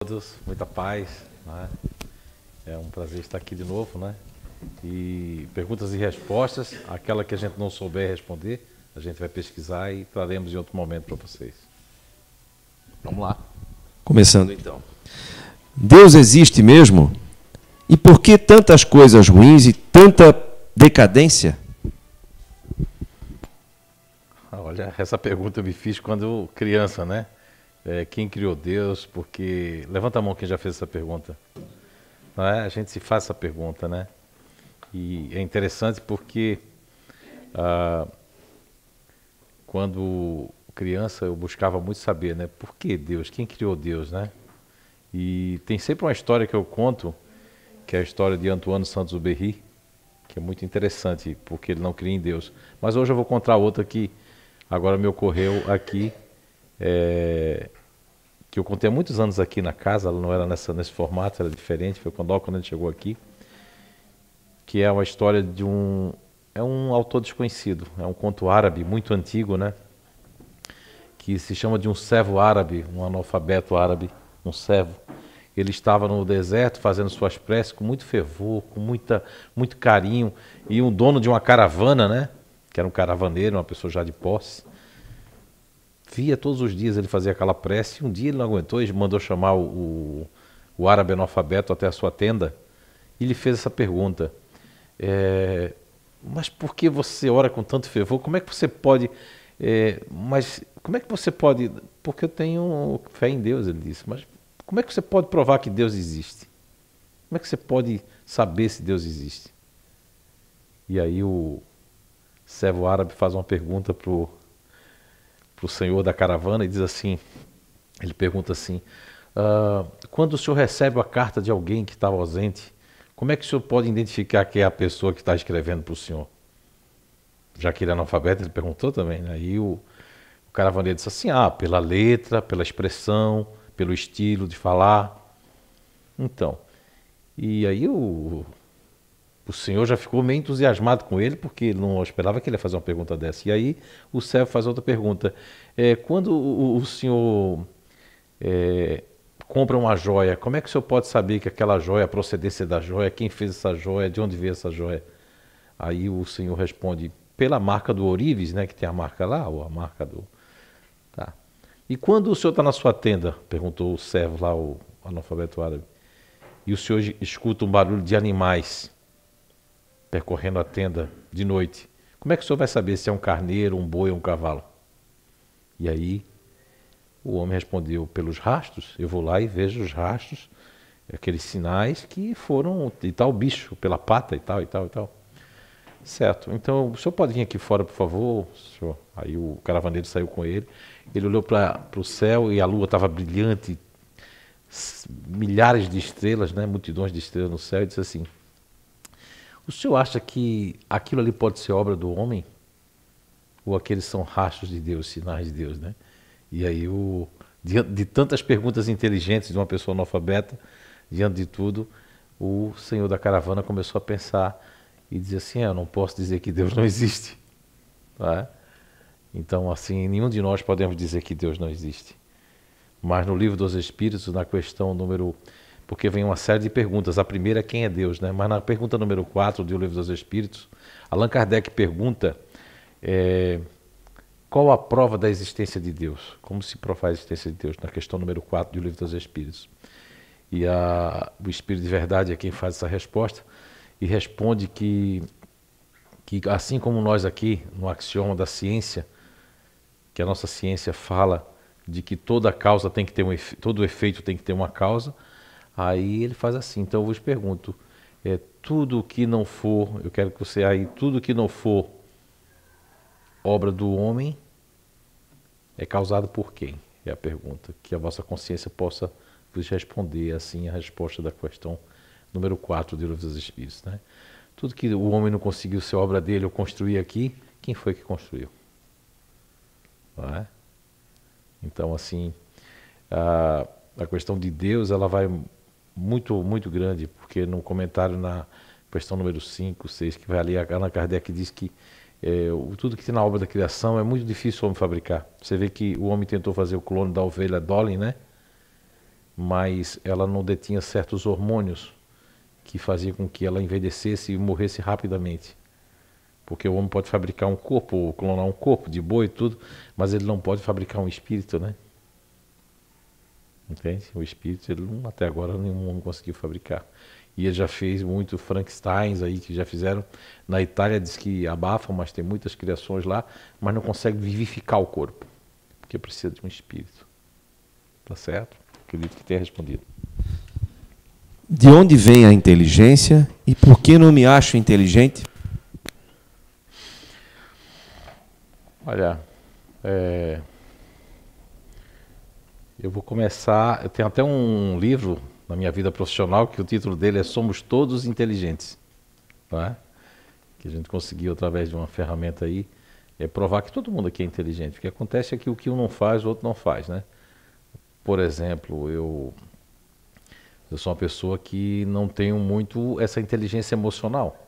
Todos, muita paz, né? É um prazer estar aqui de novo, né? E perguntas e respostas, aquela que a gente não souber responder, a gente vai pesquisar e traremos em outro momento para vocês. Vamos lá. Começando então. Deus existe mesmo? E por que tantas coisas ruins e tanta decadência? Olha, essa pergunta eu me fiz quando criança, né? Quem criou Deus? Porque... Levanta a mão quem já fez essa pergunta. Não é? A gente se faz essa pergunta, né? E é interessante porque quando criança eu buscava muito saber, né? Por que Deus? Quem criou Deus, né? E tem sempre uma história que eu conto, que é a história de Antoine Saint-Exupéry, que é muito interessante, porque ele não cria em Deus. Mas hoje eu vou contar outra que agora me ocorreu aqui, que eu contei há muitos anos aqui na casa, ela não era nesse formato, era diferente, foi quando a gente chegou aqui, que é uma história de um autor desconhecido, é um conto árabe muito antigo, né? Que se chama de um servo árabe, um analfabeto árabe, um servo. Ele estava no deserto fazendo suas preces com muito fervor, com muito carinho, e um dono de uma caravana, né? Que era um caravaneiro, uma pessoa já de posse, via todos os dias ele fazia aquela prece, e um dia ele não aguentou e mandou chamar o árabe analfabeto até a sua tenda, e lhe fez essa pergunta: mas por que você ora com tanto fervor? Como é que você pode... Porque eu tenho fé em Deus, ele disse. Mas como é que você pode provar que Deus existe? Como é que você pode saber se Deus existe? E aí o servo árabe faz uma pergunta pro senhor da caravana e diz assim, ele pergunta assim: quando o senhor recebe a carta de alguém que estava ausente, como é que o senhor pode identificar que é a pessoa que está escrevendo para o senhor? Já que ele é analfabeto, ele perguntou também, né? Aí o caravaneiro disse assim: pela letra, pela expressão, pelo estilo de falar. Então, e aí o senhor já ficou meio entusiasmado com ele, porque ele não esperava que ele ia fazer uma pergunta dessa. E aí o servo faz outra pergunta: quando o senhor compra uma joia, como é que o senhor pode saber que aquela joia, a procedência da joia, quem fez essa joia, de onde veio essa joia? Aí o senhor responde: pela marca do ourives, né, que tem a marca lá, ou a marca do... Tá. E quando o senhor está na sua tenda, perguntou o servo lá, o analfabeto árabe, e o senhor escuta um barulho de animais percorrendo a tenda de noite, como é que o senhor vai saber se é um carneiro, um boi ou um cavalo? E aí o homem respondeu: pelos rastros, eu vou lá e vejo os rastros, aqueles sinais que foram de tal bicho, pela pata e tal, e tal, e tal. Certo, então o senhor pode vir aqui fora, por favor, senhor? Aí o caravaneiro saiu com ele, ele olhou para o céu e a lua estava brilhante, milhares de estrelas, né, multidões de estrelas no céu, e disse assim: o senhor acha que aquilo ali pode ser obra do homem? Ou aqueles são rastros de Deus, sinais de Deus, né? E aí, diante de tantas perguntas inteligentes de uma pessoa analfabeta, diante de tudo, o senhor da caravana começou a pensar e dizer assim: eu não posso dizer que Deus não existe. Tá? Então, assim, nenhum de nós podemos dizer que Deus não existe. Mas no Livro dos Espíritos, na questão número... Porque vem uma série de perguntas. A primeira é quem é Deus, né? Mas na pergunta número 4 do Livro dos Espíritos, Allan Kardec pergunta qual a prova da existência de Deus? Como se prova a existência de Deus? Na questão número 4 do Livro dos Espíritos. E o Espírito de Verdade é quem faz essa resposta e responde que assim como nós aqui, no axioma da ciência, que a nossa ciência fala de que toda causa tem que ter todo efeito tem que ter uma causa, aí ele faz assim. Então eu vos pergunto, tudo que não for, eu quero que você aí, tudo que não for obra do homem é causado por quem? É a pergunta. Que a vossa consciência possa vos responder assim a resposta da questão número 4 do Livro dos Espíritos, né? Tudo que o homem não conseguiu ser obra dele ou construir aqui, quem foi que construiu? Não é? Então, assim, a questão de Deus, ela vai muito, muito grande, porque no comentário na questão número 5, 6, que vai ali, a Allan Kardec diz que tudo que tem na obra da criação é muito difícil o homem fabricar. Você vê que o homem tentou fazer o clone da ovelha Dolly, né? mas ela não detinha certos hormônios que faziam com que ela envelhecesse e morresse rapidamente. Porque o homem pode fabricar um corpo, clonar um corpo de boi e tudo, mas ele não pode fabricar um espírito, né? Entende? O espírito, ele não, até agora, nenhum homem conseguiu fabricar. E ele já fez muito Frankensteins aí, que já fizeram. Na Itália diz que abafam, mas tem muitas criações lá, mas não consegue vivificar o corpo, porque precisa de um espírito. Tá certo? Acredito que tenha respondido. De onde vem a inteligência e por que não me acho inteligente? Olha, eu vou começar. Eu tenho até um livro na minha vida profissional que o título dele é Somos Todos Inteligentes. Tá? Que a gente conseguiu, através de uma ferramenta aí, provar que todo mundo aqui é inteligente. O que acontece é que o que um não faz, o outro não faz, né? Por exemplo, eu sou uma pessoa que não tenho muito essa inteligência emocional.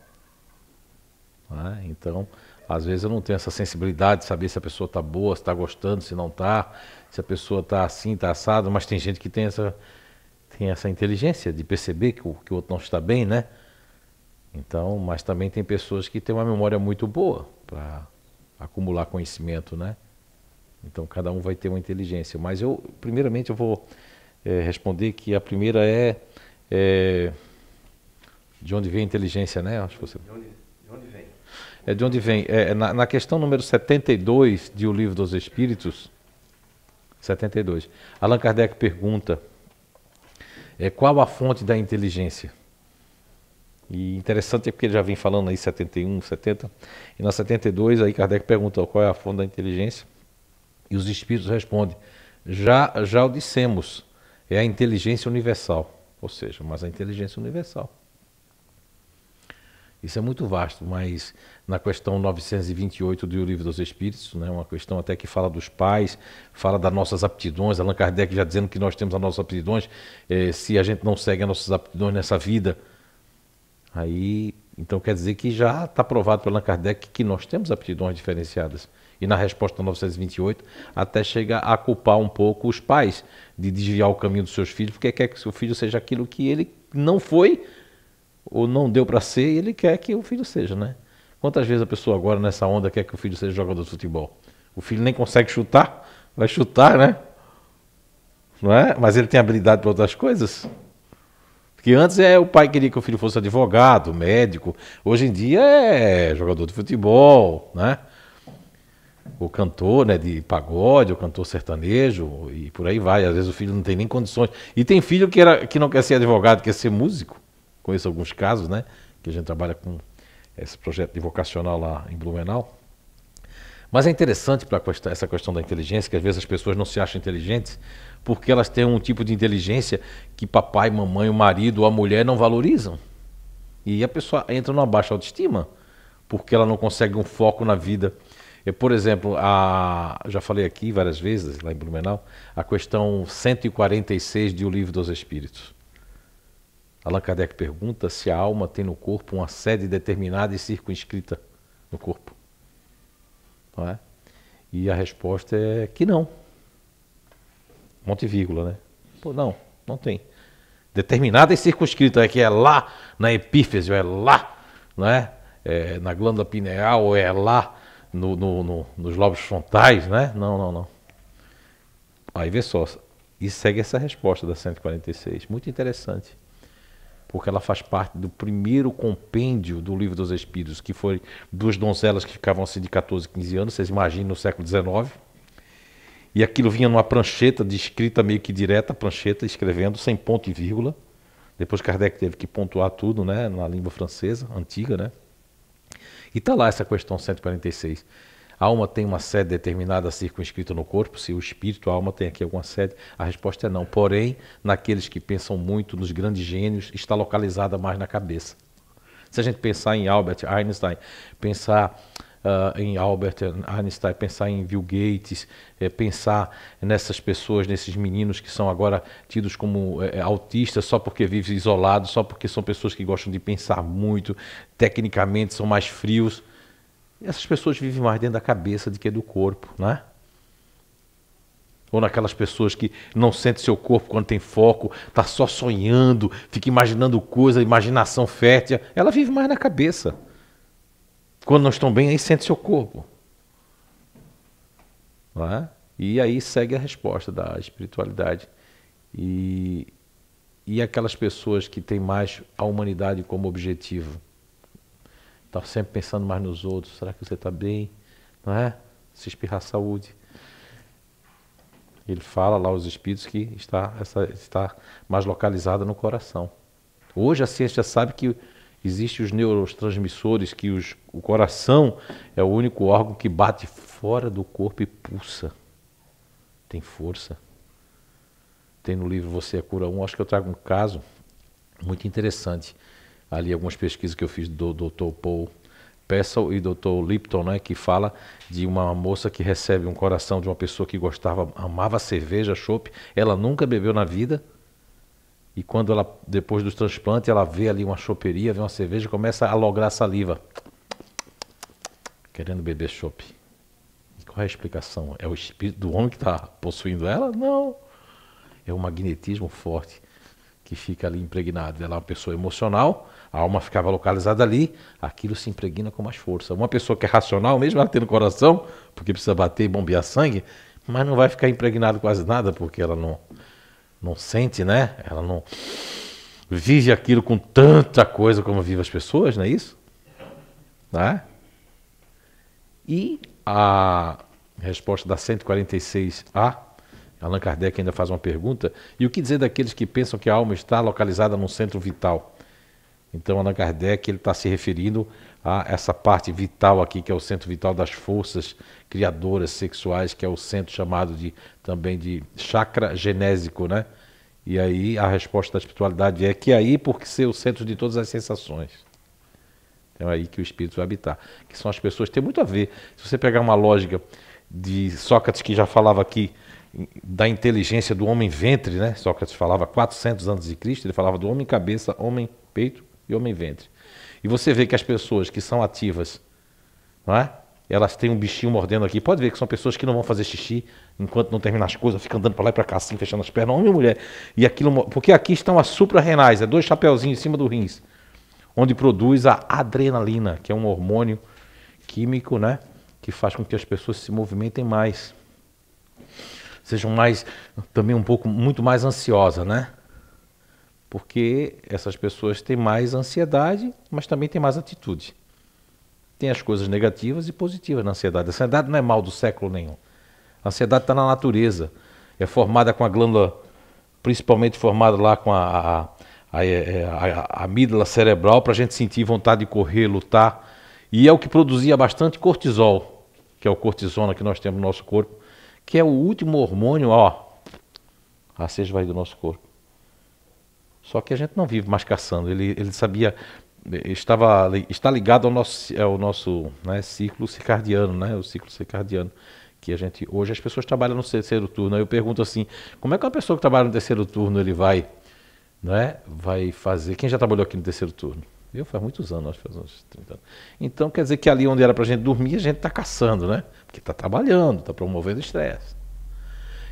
Né? Então, às vezes eu não tenho essa sensibilidade de saber se a pessoa está boa, se está gostando, se não está, se a pessoa está assim, está assado, mas tem gente que tem essa inteligência de perceber que o outro não está bem, né? Então, mas também tem pessoas que têm uma memória muito boa para acumular conhecimento, né? Então, cada um vai ter uma inteligência. Mas primeiramente, eu vou responder que a primeira de onde vem a inteligência, né? Acho que você... De onde vem? De onde vem? Na questão número 72 de O Livro dos Espíritos, 72, Allan Kardec pergunta qual a fonte da inteligência? E interessante é porque ele já vem falando aí 71, 70, e na 72 aí Kardec pergunta qual é a fonte da inteligência, e os Espíritos respondem, já o dissemos, é a inteligência universal, ou seja, mas a inteligência universal. Isso é muito vasto, mas na questão 928 do Livro dos Espíritos, né, uma questão até que fala dos pais, fala das nossas aptidões, Allan Kardec já dizendo que nós temos as nossas aptidões, se a gente não segue as nossas aptidões nessa vida, aí, então quer dizer que já está provado pelo Allan Kardec que nós temos aptidões diferenciadas. E na resposta 928, até chega a culpar um pouco os pais de desviar o caminho dos seus filhos, porque quer que o seu filho seja aquilo que ele não foi, ou não deu para ser, e ele quer que o filho seja, né? Quantas vezes a pessoa agora nessa onda quer que o filho seja jogador de futebol? O filho nem consegue chutar, vai chutar, né? Não é? Mas ele tem habilidade para outras coisas. Porque antes o pai queria que o filho fosse advogado, médico. Hoje em dia é jogador de futebol, né? O cantor, né, de pagode, o cantor sertanejo, e por aí vai. Às vezes o filho não tem nem condições. E tem filho que não quer ser advogado, quer ser músico. Conheço alguns casos, né? Que a gente trabalha com esse projeto de vocacional lá em Blumenau. Mas é interessante para essa questão da inteligência, que às vezes as pessoas não se acham inteligentes, porque elas têm um tipo de inteligência que papai, mamãe, o marido ou a mulher não valorizam. E a pessoa entra numa baixa autoestima, porque ela não consegue um foco na vida. Por exemplo, já falei aqui várias vezes, lá em Blumenau, a questão 146 de O Livro dos Espíritos. Allan Kardec pergunta se a alma tem no corpo uma sede determinada e circunscrita no corpo. Não é? E a resposta é que não. Monte e vírgula, né? Pô, não tem. Determinada e circunscrita, é que é lá na epífise, ou é lá, né? Na glândula pineal, ou é lá nos lobos frontais, né? Não. Aí vê só, e segue essa resposta da 146, muito interessante. Porque ela faz parte do primeiro compêndio do Livro dos Espíritos, que foi duas donzelas que ficavam assim de 14, 15 anos, vocês imaginem no século XIX, e aquilo vinha numa prancheta de escrita meio que direta, prancheta, escrevendo sem ponto e vírgula, depois Kardec teve que pontuar tudo, né, na língua francesa, antiga, né, e está lá essa questão 146. A alma tem uma sede determinada circunscrita no corpo? Se o espírito, a alma tem aqui alguma sede? A resposta é não. Porém, naqueles que pensam muito nos grandes gênios, está localizada mais na cabeça. Se a gente pensar em Albert Einstein, pensar pensar em Bill Gates, pensar nessas pessoas, nesses meninos que são agora tidos como autistas só porque vivem isolados, só porque são pessoas que gostam de pensar muito, tecnicamente são mais frios. Essas pessoas vivem mais dentro da cabeça do que do corpo, né? Ou naquelas pessoas que não sentem seu corpo quando tem foco, está só sonhando, fica imaginando coisa, imaginação fértil. Ela vive mais na cabeça. Quando não estão bem, aí sente seu corpo. Não é? E aí segue a resposta da espiritualidade. E aquelas pessoas que têm mais a humanidade como objetivo. Está sempre pensando mais nos outros. Será que você está bem? Não é? Se espirrar saúde. Ele fala lá aos espíritos que está mais localizada no coração. Hoje a ciência sabe que existem os neurotransmissores, que o coração é o único órgão que bate fora do corpo e pulsa. Tem força. Tem no livro Você é Cura 1, acho que eu trago um caso muito interessante. Ali algumas pesquisas que eu fiz do Dr. Paul Pessel e Dr. Lipton, né, que fala de uma moça que recebe um coração de uma pessoa que gostava, amava cerveja, chopp, ela nunca bebeu na vida, e quando ela, depois do transplante, ela vê ali uma choperia, vê uma cerveja, começa a lograr saliva, querendo beber chopp. Qual é a explicação? É o espírito do homem que está possuindo ela? Não. É um magnetismo forte que fica ali impregnado. Ela é uma pessoa emocional, a alma ficava localizada ali, aquilo se impregna com mais força. Uma pessoa que é racional, mesmo ela tendo coração, porque precisa bater e bombear sangue, mas não vai ficar impregnado quase nada, porque ela não sente, né? Ela não vive aquilo com tanta coisa como vivem as pessoas, não é isso? Né? E a resposta da 146A, Allan Kardec ainda faz uma pergunta, e o que dizer daqueles que pensam que a alma está localizada num centro vital? Então Allan Kardec está se referindo a essa parte vital aqui, que é o centro vital das forças criadoras sexuais, que é o centro chamado também de chakra genésico, né? E aí a resposta da espiritualidade é que aí, porque ser o centro de todas as sensações. Então é aí que o espírito vai habitar, que são as pessoas, tem muito a ver. Se você pegar uma lógica de Sócrates, que já falava aqui da inteligência do homem ventre, né? Sócrates falava 400 antes de Cristo, ele falava do homem cabeça, homem peito e homem ventre. E você vê que as pessoas que são ativas, não é? Elas têm um bichinho mordendo aqui, pode ver que são pessoas que não vão fazer xixi enquanto não terminar as coisas, ficam andando para lá e para cá assim, fechando as pernas, homem e mulher. E aquilo, porque aqui estão as suprarrenais, é 2 chapeuzinhos em cima do rins, onde produz a adrenalina, que é um hormônio químico, né? Que faz com que as pessoas se movimentem mais. Sejam mais, também muito mais ansiosas, né? Porque essas pessoas têm mais ansiedade, mas também têm mais atitude. Tem as coisas negativas e positivas na ansiedade. A ansiedade não é mal do século nenhum. A ansiedade está na natureza. É formada com a glândula, principalmente formada lá com a amígdala cerebral, para a gente sentir vontade de correr, lutar. E é o que produzia bastante cortisol, que é o cortisona que nós temos no nosso corpo, que é o último hormônio, a se esvair do nosso corpo. Só que a gente não vive mais caçando. Ele sabia, está ligado ao nosso né, ciclo circadiano, né, o ciclo circadiano, que a gente, hoje as pessoas trabalham no terceiro turno. Aí eu pergunto assim, como é que uma pessoa que trabalha no terceiro turno, ele vai fazer, quem já trabalhou aqui no terceiro turno? Eu faz muitos anos, acho que faz uns 30 anos. Então quer dizer que ali onde era para a gente dormir, a gente está caçando, né? Porque está trabalhando, está promovendo estresse.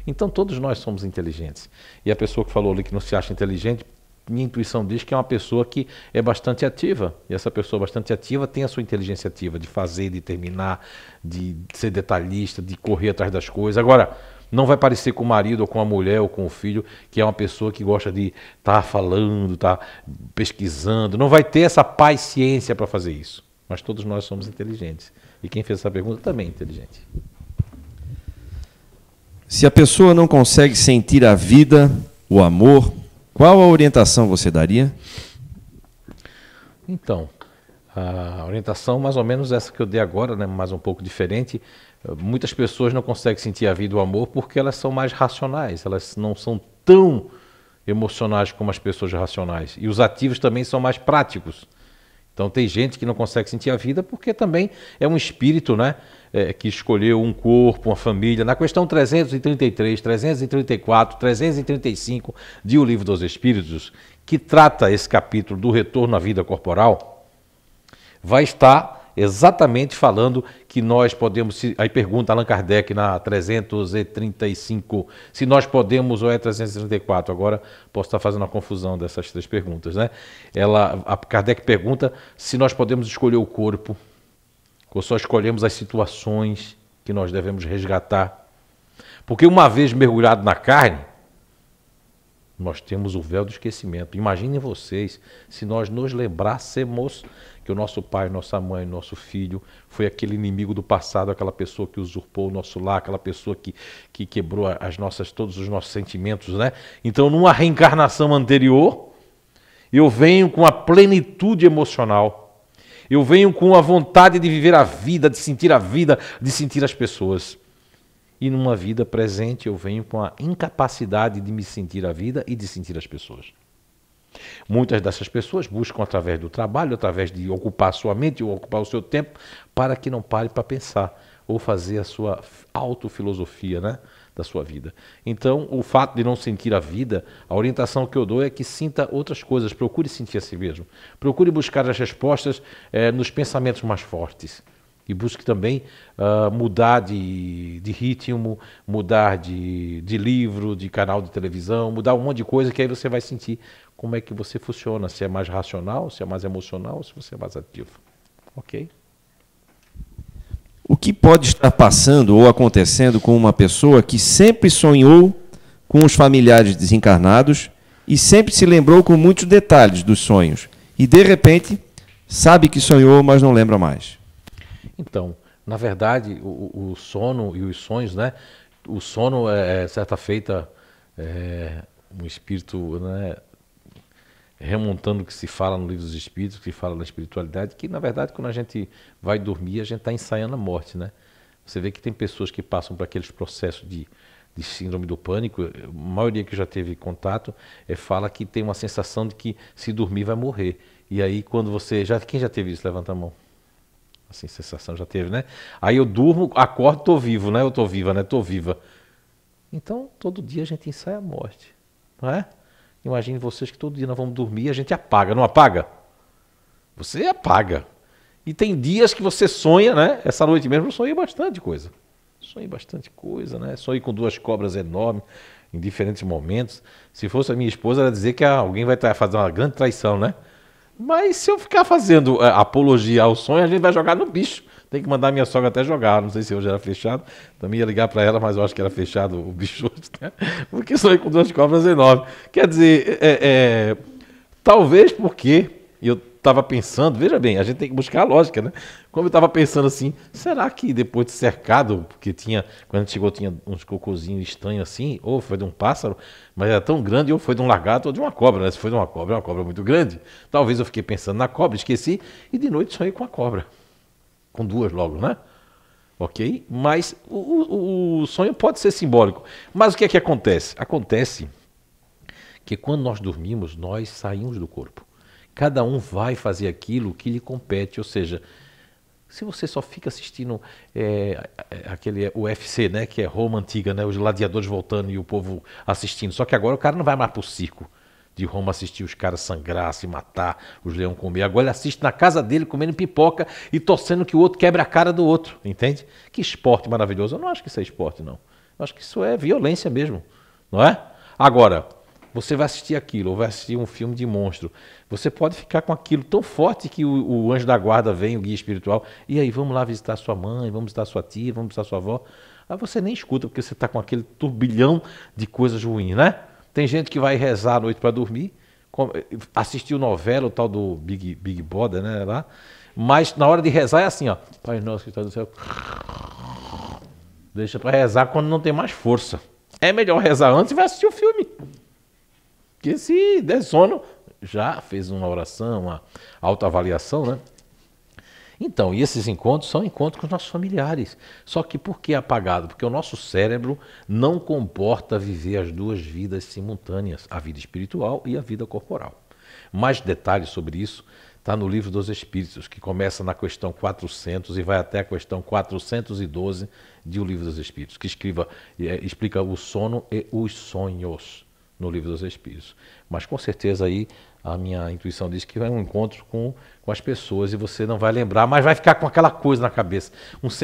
Então todos nós somos inteligentes. E a pessoa que falou ali que não se acha inteligente, minha intuição diz que é uma pessoa que é bastante ativa. E essa pessoa bastante ativa tem a sua inteligência ativa, de fazer, de terminar, de ser detalhista, de correr atrás das coisas. Agora, não vai parecer com o marido, ou com a mulher, ou com o filho, que é uma pessoa que gosta de estar falando, estar pesquisando. Não vai ter essa paciência para fazer isso. Mas todos nós somos inteligentes. E quem fez essa pergunta também é inteligente. Se a pessoa não consegue sentir a vida, o amor, qual a orientação você daria? Então, a orientação mais ou menos essa que eu dei agora, né, mas um pouco diferente. Muitas pessoas não conseguem sentir a vida e o amor porque elas são mais racionais, elas não são tão emocionais como as pessoas racionais. E os ativos também são mais práticos. Então tem gente que não consegue sentir a vida porque também é um espírito, né, que escolheu um corpo, uma família. Na questão 333, 334, 335 de O Livro dos Espíritos, que trata esse capítulo do retorno à vida corporal, vai estar exatamente falando que nós podemos, aí pergunta Allan Kardec na 335, se nós podemos, ou é 334, agora posso estar fazendo uma confusão dessas três perguntas, né? A Kardec pergunta se nós podemos escolher o corpo, ou só escolhemos as situações que nós devemos resgatar. Porque uma vez mergulhado na carne, nós temos o véu do esquecimento. Imaginem vocês se nós nos lembrássemos que o nosso pai, nossa mãe, nosso filho foi aquele inimigo do passado, aquela pessoa que usurpou o nosso lar, aquela pessoa que quebrou todos os nossos sentimentos, né? Então, numa reencarnação anterior, eu venho com a plenitude emocional, eu venho com a vontade de viver a vida, de sentir as pessoas. E numa vida presente eu venho com a incapacidade de me sentir a vida e de sentir as pessoas. Muitas dessas pessoas buscam através do trabalho, através de ocupar a sua mente, ou ocupar o seu tempo, para que não pare para pensar, ou fazer a sua autofilosofia, né, da sua vida. Então, o fato de não sentir a vida, a orientação que eu dou é que sinta outras coisas, procure sentir a si mesmo. Procure buscar as respostas nos pensamentos mais fortes. E busque também mudar de ritmo, mudar de livro, de canal de televisão, mudar um monte de coisa, que aí você vai sentir como é que você funciona, se é mais racional, se é mais emocional, se você é mais ativo. Ok? O que pode estar passando ou acontecendo com uma pessoa que sempre sonhou com os familiares desencarnados e sempre se lembrou com muitos detalhes dos sonhos e, de repente, sabe que sonhou, mas não lembra mais? Então, na verdade, o sono e os sonhos, né? O sono certa feita, um espírito, né, remontando o que se fala no Livro dos Espíritos, que fala da espiritualidade, que na verdade quando a gente vai dormir, a gente está ensaiando a morte, né? Você vê que tem pessoas que passam por aqueles processos de síndrome do pânico, a maioria que já teve contato, fala que tem uma sensação de que se dormir vai morrer. E aí quando quem já teve isso? Levanta a mão. Assim, sensação já teve, né? Aí eu durmo, acordo, tô vivo, né? Eu tô viva, né? Tô viva. Então, todo dia a gente ensaia a morte, não é? Imagine vocês que todo dia nós vamos dormir e a gente apaga, não apaga? Você apaga. E tem dias que você sonha, né? Essa noite mesmo eu sonhei bastante coisa. Sonhei bastante coisa, né? Sonhei com 2 cobras enormes em diferentes momentos. Se fosse a minha esposa, ela ia dizer que alguém vai fazer uma grande traição, né? Mas se eu ficar fazendo apologia ao sonho, a gente vai jogar no bicho. Tem que mandar minha sogra até jogar. Não sei se hoje era fechado. Também ia ligar para ela, mas eu acho que era fechado o bicho hoje, né? Porque sonhei com 2 cobras enormes. Quer dizer, talvez porque eu estava pensando, veja bem, a gente tem que buscar a lógica, né? Como eu estava pensando assim, será que depois de cercado, porque quando a gente chegou tinha uns cocôzinhos estranhos assim, ou foi de um pássaro, mas era tão grande, ou foi de um lagarto ou de uma cobra, né? Se foi de uma cobra muito grande. Talvez eu fiquei pensando na cobra, esqueci, e de noite sonhei com a cobra. Com 2 logo, né? Ok? Mas o sonho pode ser simbólico. Mas o que é que acontece? Acontece que quando nós dormimos, nós saímos do corpo. Cada um vai fazer aquilo que lhe compete, ou seja, se você só fica assistindo aquele UFC, né, que é Roma antiga, né, os gladiadores voltando e o povo assistindo, só que agora o cara não vai mais pro circo de Roma assistir os caras sangrar, se matar, os leões comer. Agora ele assiste na casa dele comendo pipoca e torcendo que o outro quebre a cara do outro, entende? Que esporte maravilhoso. Eu não acho que isso é esporte, não. Eu acho que isso é violência mesmo, não é? Agora, você vai assistir aquilo, ou vai assistir um filme de monstro. Você pode ficar com aquilo tão forte que o anjo da guarda vem, o guia espiritual, e aí, vamos lá visitar sua mãe, vamos visitar sua tia, vamos visitar sua avó. Aí você nem escuta, porque você está com aquele turbilhão de coisas ruins, né? Tem gente que vai rezar à noite para dormir, assistiu novela, o tal do Big Brother, né, lá, mas na hora de rezar é assim, ó, Pai nosso que está no céu, deixa para rezar quando não tem mais força. É melhor rezar antes e vai assistir o filme. Porque se der sono, já fez uma oração, uma autoavaliação, né? Então, e esses encontros são encontros com os nossos familiares. Só que por que apagado? Porque o nosso cérebro não comporta viver as 2 vidas simultâneas, a vida espiritual e a vida corporal. Mais detalhes sobre isso está no Livro dos Espíritos, que começa na questão 400 e vai até a questão 412 de O Livro dos Espíritos, que explica o sono e os sonhos. no Livro dos Espíritos. Mas com certeza aí a minha intuição diz que vai um encontro com as pessoas e você não vai lembrar, mas vai ficar com aquela coisa na cabeça.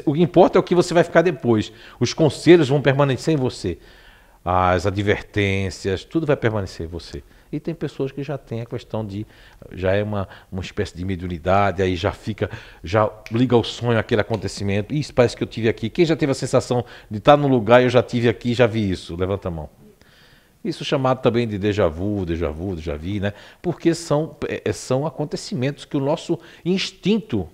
O que importa é o que você vai ficar depois. Os conselhos vão permanecer em você. As advertências, tudo vai permanecer em você. E tem pessoas que já têm a questão de, já é uma espécie de mediunidade, aí já liga ao sonho aquele acontecimento. Isso parece que eu tive aqui. Quem já teve a sensação de estar num lugar e eu já tive aqui, já vi isso? Levanta a mão. Isso chamado também de déjà vu, né? Porque são acontecimentos que o nosso instinto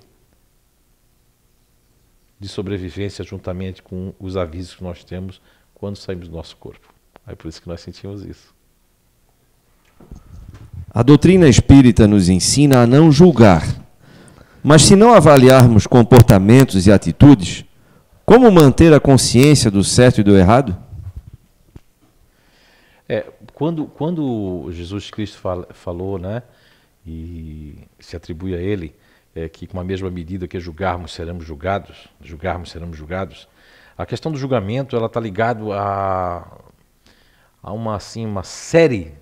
de sobrevivência, juntamente com os avisos que nós temos quando saímos do nosso corpo. É por isso que nós sentimos isso. A doutrina espírita nos ensina a não julgar. Mas se não avaliarmos comportamentos e atitudes, como manter a consciência do certo e do errado? Quando Jesus Cristo falou, né, e se atribui a ele, que com a mesma medida que julgarmos seremos julgados, a questão do julgamento ela está ligada a uma série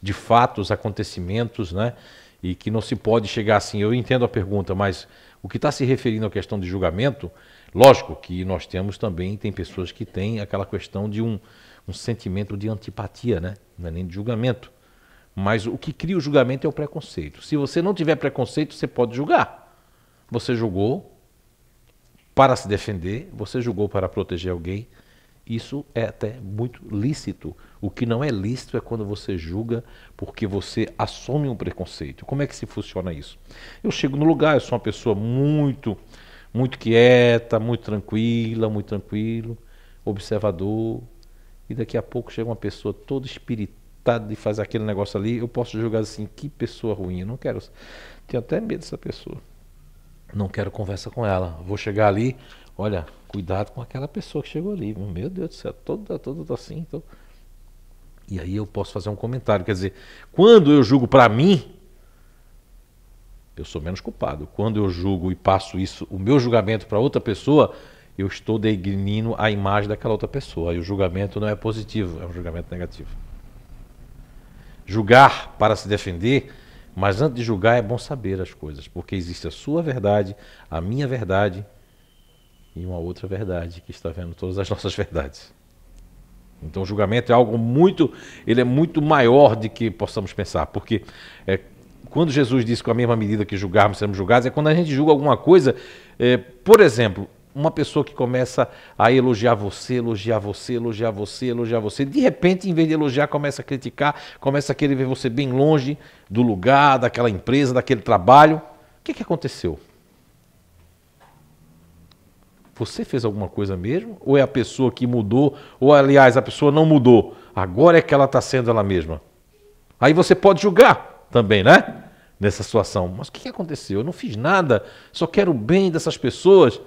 de fatos, acontecimentos, né, e que não se pode chegar assim. Eu entendo a pergunta, mas o que está se referindo à questão de julgamento, lógico que nós temos também, tem pessoas que têm aquela questão de um sentimento de antipatia, né? Não é nem de julgamento. Mas o que cria o julgamento é o preconceito. Se você não tiver preconceito, você pode julgar. Você julgou para se defender, você julgou para proteger alguém. Isso é até muito lícito. O que não é lícito é quando você julga porque você assume um preconceito. Como é que se funciona isso? Eu chego no lugar, eu sou uma pessoa muito quieta, muito tranquilo, observador. E daqui a pouco chega uma pessoa toda espiritada e faz aquele negócio ali, eu posso julgar assim, que pessoa ruim, eu não quero, tenho até medo dessa pessoa, não quero conversa com ela, vou chegar ali, olha, cuidado com aquela pessoa que chegou ali, meu Deus do céu, todo assim, todo... E aí eu posso fazer um comentário, quer dizer, quando eu julgo para mim, eu sou menos culpado, quando eu julgo e passo isso, o meu julgamento para outra pessoa, eu estou denegrindo a imagem daquela outra pessoa. E o julgamento não é positivo, é um julgamento negativo. Julgar para se defender, mas antes de julgar é bom saber as coisas, porque existe a sua verdade, a minha verdade e uma outra verdade que está vendo todas as nossas verdades. Então o julgamento é algo ele é muito maior do que possamos pensar, porque quando Jesus disse que com a mesma medida que julgarmos seremos julgados, é quando a gente julga alguma coisa, por exemplo, uma pessoa que começa a elogiar você, de repente, em vez de elogiar, começa a criticar, começa a querer ver você bem longe do lugar, daquela empresa, daquele trabalho. O que aconteceu? Você fez alguma coisa mesmo? Ou é a pessoa que mudou? Ou, aliás, a pessoa não mudou? Agora é que ela está sendo ela mesma. Aí você pode julgar também, né? Nessa situação. Mas o que aconteceu? Eu não fiz nada, só quero o bem dessas pessoas.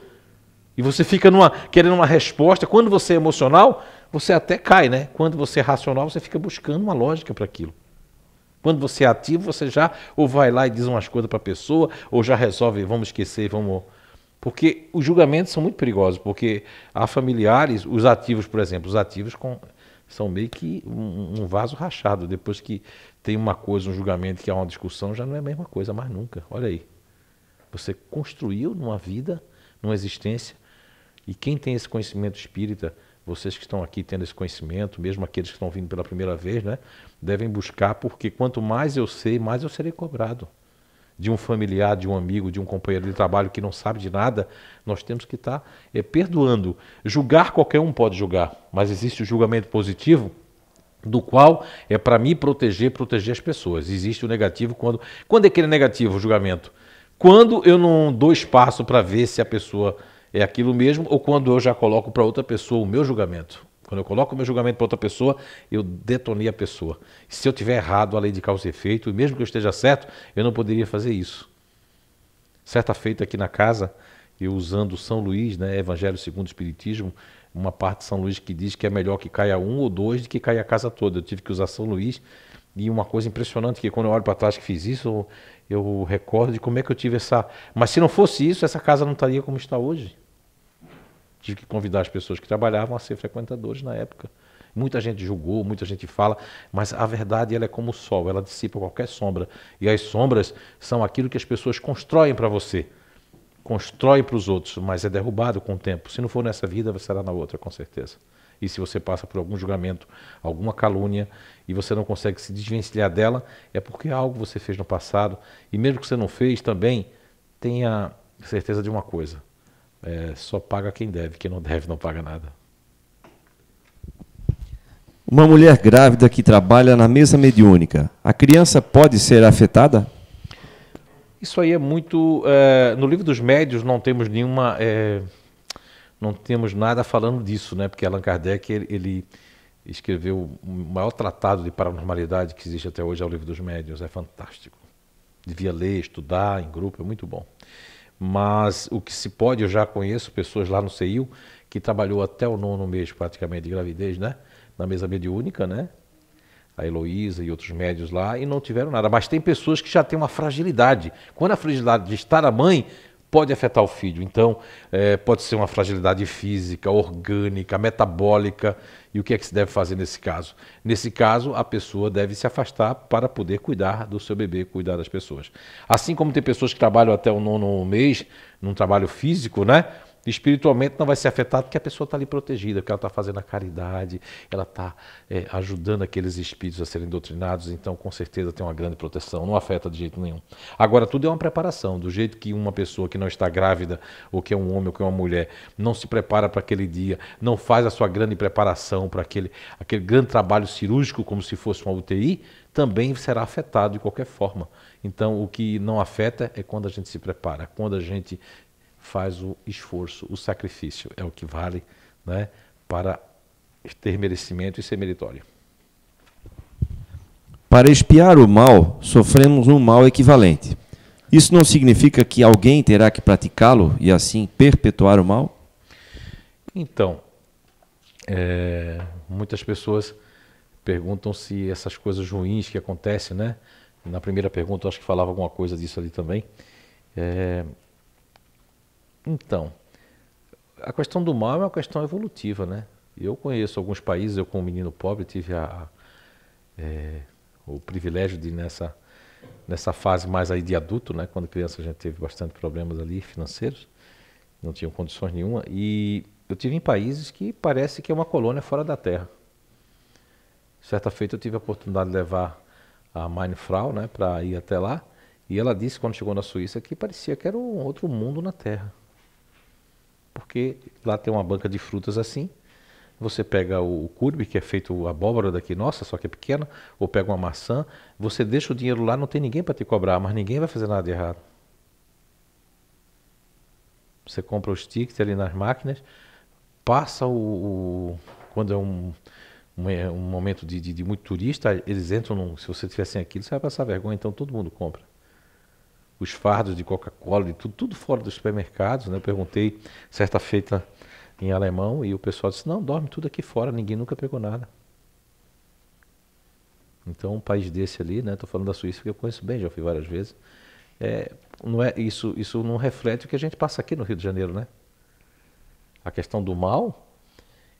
E você fica querendo uma resposta. Quando você é emocional, você até cai, né? Quando você é racional, você fica buscando uma lógica para aquilo. Quando você é ativo, você já ou vai lá e diz umas coisas para a pessoa, ou já resolve, vamos esquecer, vamos... Porque os julgamentos são muito perigosos, porque há familiares, os ativos, por exemplo, são meio que um vaso rachado. Depois que tem uma coisa, um julgamento, que há uma discussão, já não é a mesma coisa mais nunca. Olha aí. Você construiu numa vida, numa existência, e quem tem esse conhecimento espírita, vocês que estão aqui tendo esse conhecimento, mesmo aqueles que estão vindo pela primeira vez, né, devem buscar, porque quanto mais eu sei, mais eu serei cobrado. De um familiar, de um amigo, de um companheiro de trabalho que não sabe de nada, nós temos que estar perdoando. Julgar, qualquer um pode julgar, mas existe o julgamento positivo, do qual é para me proteger as pessoas. Existe o negativo quando é aquele negativo, o julgamento? Quando eu não dou espaço para ver se a pessoa é aquilo mesmo, ou quando eu já coloco para outra pessoa o meu julgamento. Quando eu coloco o meu julgamento para outra pessoa, eu detonei a pessoa. Se eu tiver errado, a lei de causa e efeito, e mesmo que eu esteja certo, eu não poderia fazer isso. Certa feita aqui na casa, eu usando São Luís, né, Evangelho segundo o Espiritismo, uma parte de São Luís que diz que é melhor que caia um ou dois do que caia a casa toda. Eu tive que usar São Luís, e uma coisa impressionante, que quando eu olho para trás que fiz isso, eu recordo de como é que eu tive essa... Mas se não fosse isso, essa casa não estaria como está hoje. Tive que convidar as pessoas que trabalhavam a ser frequentadores na época. Muita gente julgou, muita gente fala, mas a verdade ela é como o sol, ela dissipa qualquer sombra. E as sombras são aquilo que as pessoas constroem para você, constroem para os outros, mas é derrubado com o tempo. Se não for nessa vida, será na outra, com certeza. E se você passa por algum julgamento, alguma calúnia, e você não consegue se desvencilhar dela, é porque algo você fez no passado. E mesmo que você não fez também, tenha certeza de uma coisa. Só paga quem deve, quem não deve não paga nada. Uma mulher grávida que trabalha na mesa mediúnica, a criança pode ser afetada? Isso aí é muito... no livro dos médios não temos nenhuma... não temos nada falando disso, né? Porque Allan Kardec ele escreveu o maior tratado de paranormalidade que existe até hoje, é o livro dos médios, é fantástico. Devia ler, estudar em grupo, é muito bom. Mas o que se pode, eu já conheço pessoas lá no CEIU que trabalhou até o 9º mês praticamente de gravidez, né? Na mesa mediúnica, né? A Heloísa e outros médios lá, e não tiveram nada. Mas tem pessoas que já têm uma fragilidade. Quando a fragilidade de estar a mãe pode afetar o filho. Então, pode ser uma fragilidade física, orgânica, metabólica. E o que é que se deve fazer nesse caso? Nesse caso, a pessoa deve se afastar para poder cuidar do seu bebê, cuidar das pessoas. Assim como tem pessoas que trabalham até o 9º mês, num trabalho físico, né? Espiritualmente não vai ser afetado porque a pessoa está ali protegida, porque ela está fazendo a caridade, ela está ajudando aqueles espíritos a serem doutrinados, então com certeza tem uma grande proteção, não afeta de jeito nenhum. Agora tudo é uma preparação, do jeito que uma pessoa que não está grávida, ou que é um homem ou que é uma mulher, não se prepara para aquele dia, não faz a sua grande preparação para aquele grande trabalho cirúrgico como se fosse uma UTI, também será afetado de qualquer forma. Então o que não afeta é quando a gente se prepara, quando a gente faz o esforço, o sacrifício, é o que vale, né, para ter merecimento e ser meritório. Para expiar o mal, sofremos um mal equivalente. Isso não significa que alguém terá que praticá-lo e assim perpetuar o mal? Então, muitas pessoas perguntam se essas coisas ruins que acontecem, né? Na primeira pergunta eu acho que falava alguma coisa disso ali também. Então, a questão do mal é uma questão evolutiva, né? Eu conheço alguns países, eu como menino pobre tive o privilégio de nessa fase mais aí de adulto, né? Quando criança a gente teve bastante problemas ali financeiros, não tinham condições nenhuma, e eu tive em países que parece que é uma colônia fora da Terra. Certa feita eu tive a oportunidade de levar a Meine Frau, né, para ir até lá, e ela disse quando chegou na Suíça que parecia que era um outro mundo na Terra. Porque lá tem uma banca de frutas assim, você pega o curbi, que é feito abóbora daqui, nossa, só que é pequena, ou pega uma maçã, você deixa o dinheiro lá, não tem ninguém para te cobrar, mas ninguém vai fazer nada de errado. Você compra os tickets ali nas máquinas, passa quando é um momento de muito turista, eles entram, se você tiver sem aquilo, você vai passar vergonha, então todo mundo compra. Os fardos de Coca-Cola, de tudo fora dos supermercados, né? Eu perguntei certa feita em alemão e o pessoal disse, não, dorme tudo aqui fora, ninguém nunca pegou nada. Então um país desse ali, né? Estou falando da Suíça que eu conheço bem, já fui várias vezes. Isso não reflete o que a gente passa aqui no Rio de Janeiro, né? A questão do mal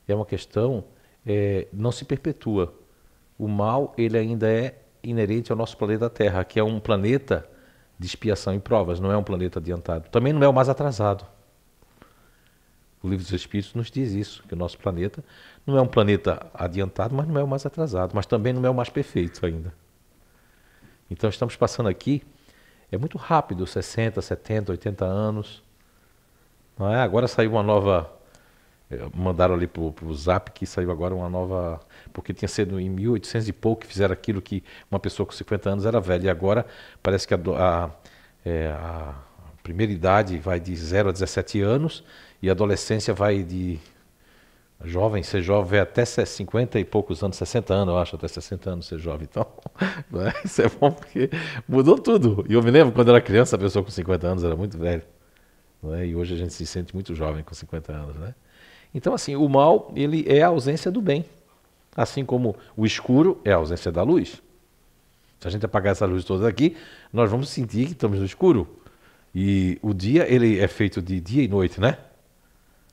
é uma questão, não se perpetua. O mal ele ainda é inerente ao nosso planeta Terra, que é um planeta de expiação e provas, não é um planeta adiantado. Também não é o mais atrasado. O Livro dos Espíritos nos diz isso, que o nosso planeta não é um planeta adiantado, mas não é o mais atrasado, mas também não é o mais perfeito ainda. Então estamos passando aqui, é muito rápido, 60, 70, 80 anos. Não é? Agora saiu uma nova, mandaram ali para o Zap que saiu agora uma nova, porque tinha sido em 1800 e pouco que fizeram aquilo que uma pessoa com 50 anos era velha, e agora parece que a primeira idade vai de 0 a 17 anos e a adolescência vai de ser jovem até 50 e poucos anos, 60 anos eu acho, até 60 anos ser jovem, então isso é bom porque mudou tudo. E eu me lembro quando eu era criança, a pessoa com 50 anos era muito velha, e hoje a gente se sente muito jovem com 50 anos, né? Então, assim, o mal, ele é a ausência do bem. Assim como o escuro é a ausência da luz. Se a gente apagar essa luz toda aqui, nós vamos sentir que estamos no escuro. E o dia, ele é feito de dia e noite, né?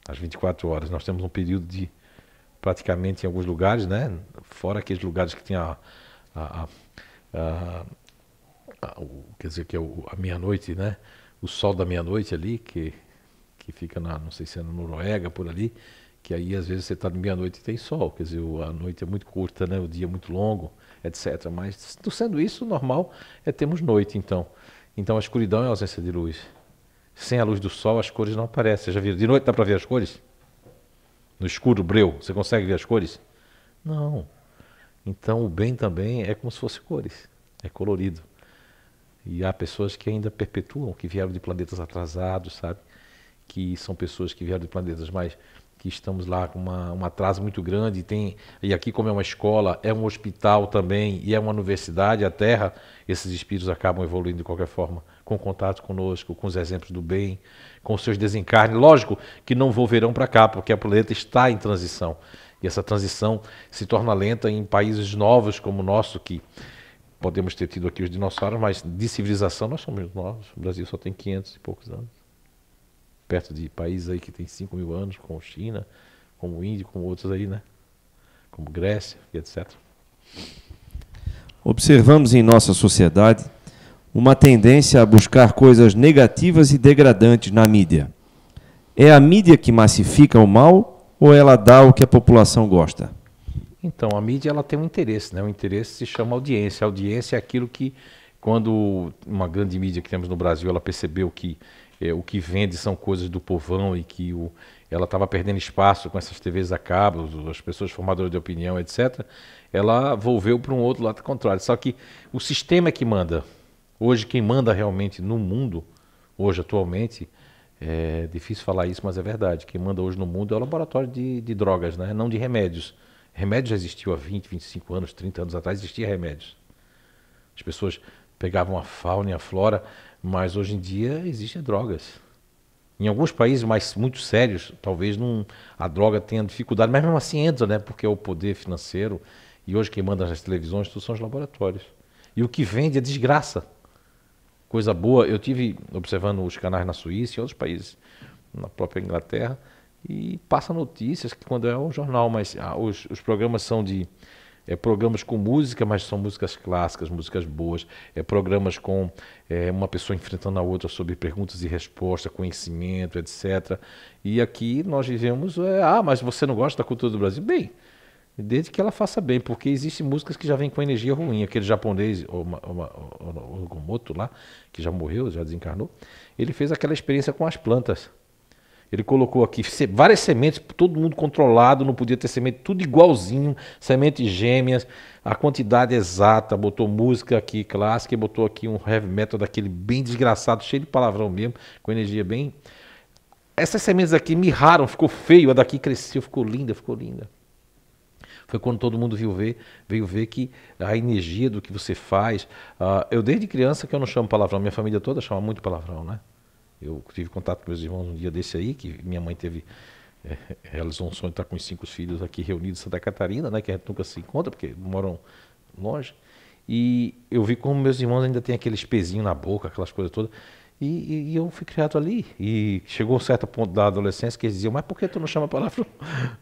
Às 24 horas. Nós temos um período de praticamente em alguns lugares, né? Fora aqueles lugares que tem a, a- quer dizer, que é a meia-noite, né? O sol da meia-noite ali, que fica não sei se é na Noruega, por ali, que aí às vezes você está de meia-noite e tem sol, quer dizer, a noite é muito curta, né? O dia é muito longo, etc. Mas, sendo isso, normal é termos noite, então. Então a escuridão é a ausência de luz. Sem a luz do sol, as cores não aparecem. Você já viu? De noite dá para ver as cores? No escuro, breu, você consegue ver as cores? Não. Então o bem também é como se fosse cores, é colorido. E há pessoas que ainda perpetuam, que vieram de planetas atrasados, sabe? Que são pessoas que vieram de planetas mais que estamos lá com um atraso muito grande. E aqui, como é uma escola, é um hospital também e é uma universidade, a Terra, esses espíritos acabam evoluindo de qualquer forma, com contato conosco, com os exemplos do bem, com os seus desencarnes. Lógico que não volverão para cá, porque a planeta está em transição. E essa transição se torna lenta em países novos como o nosso, que podemos ter tido aqui os dinossauros, mas de civilização nós somos novos. O Brasil só tem 500 e poucos anos. Perto de países aí que tem 5.000 anos, como China, como Índia, como outros aí, né? Como Grécia e etc. Observamos em nossa sociedade uma tendência a buscar coisas negativas e degradantes na mídia. É a mídia que massifica o mal ou ela dá o que a população gosta? Então, a mídia ela tem um interesse, né? O interesse se chama audiência. A audiência é aquilo que, quando uma grande mídia que temos no Brasil, ela percebeu que o que vende são coisas do povão e que ela estava perdendo espaço com essas TVs a cabo, as pessoas formadoras de opinião, etc., ela volveu para um outro lado contrário. Só que o sistema é que manda. Hoje, quem manda realmente no mundo, hoje, atualmente, é difícil falar isso, mas é verdade, quem manda hoje no mundo é o laboratório de drogas, né? Não de remédios. Remédio já existiu há 20, 25 anos, 30 anos atrás, existia remédios. As pessoas pegavam a fauna e a flora, mas hoje em dia existem drogas. Em alguns países mais muito sérios, talvez a droga tenha dificuldade, mas mesmo assim entra, né? Porque é o poder financeiro. E hoje quem manda nas televisões tudo são os laboratórios. E o que vende é desgraça. Coisa boa, eu tive observando os canais na Suíça e outros países, na própria Inglaterra, e passa notícias que quando é um jornal, mas os programas são programas com música, mas são músicas clássicas, músicas boas, programas com uma pessoa enfrentando a outra sobre perguntas e respostas, conhecimento, etc. E aqui nós vivemos, mas você não gosta da cultura do Brasil? Bem, desde que ela faça bem, porque existem músicas que já vêm com energia ruim. Aquele japonês, o Gomoto lá, que já morreu, já desencarnou, ele fez aquela experiência com as plantas. Ele colocou aqui várias sementes, todo mundo controlado, não podia ter semente, tudo igualzinho, sementes gêmeas, a quantidade exata, botou música aqui clássica e botou aqui um heavy metal daquele bem desgraçado, cheio de palavrão mesmo, com energia bem... Essas sementes aqui mirraram, ficou feio, a daqui cresceu, ficou linda, ficou linda. Foi quando todo mundo veio ver que a energia do que você faz... eu desde criança que eu não chamo palavrão, minha família toda chama muito palavrão, né? Eu tive contato com meus irmãos um dia desse aí, que minha mãe realizou um sonho de estar com os 5 filhos aqui reunidos em Santa Catarina, né, que a gente nunca se encontra, porque moram longe. E eu vi como meus irmãos ainda têm aqueles pezinhos na boca, aquelas coisas todas. E eu fui criado ali. E chegou um certo ponto da adolescência que eles diziam, mas por que tu não chama palavrão?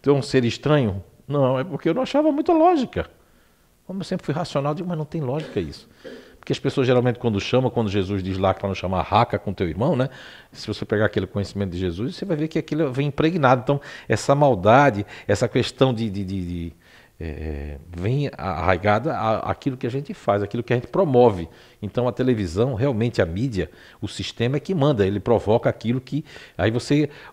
Tu é um ser estranho? Não, é porque eu não achava muita lógica. Como eu sempre fui racional, eu digo, mas não tem lógica isso. Porque as pessoas geralmente quando Jesus diz lá que para não chamar raca com teu irmão, né? Se você pegar aquele conhecimento de Jesus, você vai ver que aquilo vem impregnado. Então, essa maldade, essa questão vem arraigada àquilo que a gente faz, aquilo que a gente promove. Então, a televisão, realmente a mídia, o sistema é que manda, ele provoca aquilo que... Aí